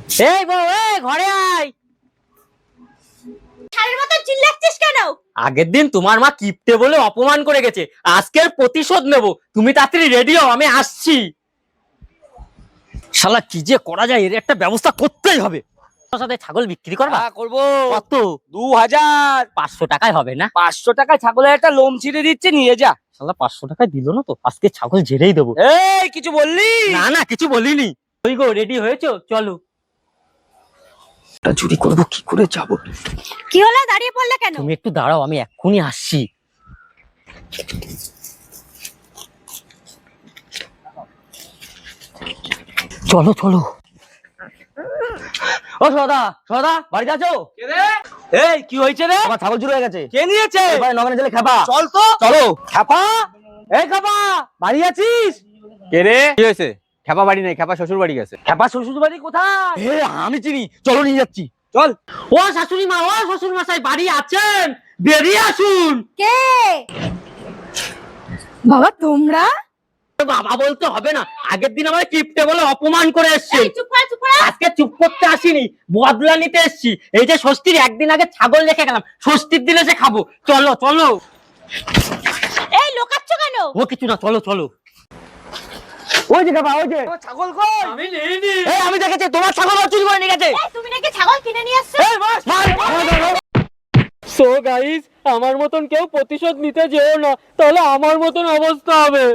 এই বউ, এই ঘরে আয়। ছাড়ের মতো চিল্লাচ্ছিস কেন? আগের দিন তোমার মা কিপটে বলে অপমান করে গেছে, আজকের প্রতিশোধ নেব। তুমি তাড়াতাড়ি রেডি হও, আমি আসছি। শালা কি যে করা যায়, এর একটা ব্যবস্থা করতেই হবে। তোর সাথে ছাগল বিক্রি করবা? হ্যাঁ করবো। কত? 2000। 500 টাকায় হবে না? 500 টাকায় ছাগলের একটা লোম ছিঁড়ে দিচ্ছে, নিয়ে যা। শালা 500 টাকায় দিল না তো, আজকে ছাগল ঝেড়েই দেবো। এই কিছু বললি? না না, কিছু বলিনি। ওই গো, রেডি হয়েছো? চলো। চুরি করবো, কি করে যাবো? কি হলো, দাঁড়িয়ে পড়লে কেন? তুমি একটু দাঁড়াও, আমি এক্ষুনি আসছি। চলো চলো। ও সদা, সদা বাড়িতে আছো? এই কি হয়েছে রে? আমার ছাগল চুরি হয়ে গেছে। কে নিয়েছে? এবারে নগরে চলে খেপা। চল তো। চলো। খ্যাপা, এই খেপা, বাড়ি আছিস? কে রে? কি হয়েছে? খ্যাপা বাড়ি নেই, খ্যাপা শ্বশুর বাড়ি গেছে। খেপা শ্বশুর বাড়ি কোথায়? আমি চিনি, চলো নিয়ে যাচ্ছি। চল। ও শাশুড়ি মা, ও শ্বশুর মশাই বাড়ি আছেন? বেরিয়ে আসুন। কে? বাবা তোমরা? বাবা বলতে হবে না, আগের দিন আমার কিপটে বলে অপমান করে এসেছেন। এই চুপ কর, চুপ কর। আজকে চুপ করতে আসিনি, বদলা নিতে এসেছি। এই যে ষষ্ঠীর একদিন আগে ছাগল রেখে গেলাম, ষষ্ঠীর দিনে সে খাবো। চলো চলো। এই লোকাচ্ছ কেন? ও কিছু না, চলো চলো। ওই যে বাবা, ওই যে। ছাগল কই? আমি নেইনি। এই আমি দেখেছি, তোমার ছাগল চুরি করে নিয়ে গেছে। এই তুমি নাকি ছাগল কিনে নিয়ে আসছো? এই মার, মার। সো গাইস, আমার মতন কেউ প্রতিশোধ নিতে যেও না, তাহলে আমার মতন অবস্থা হবে।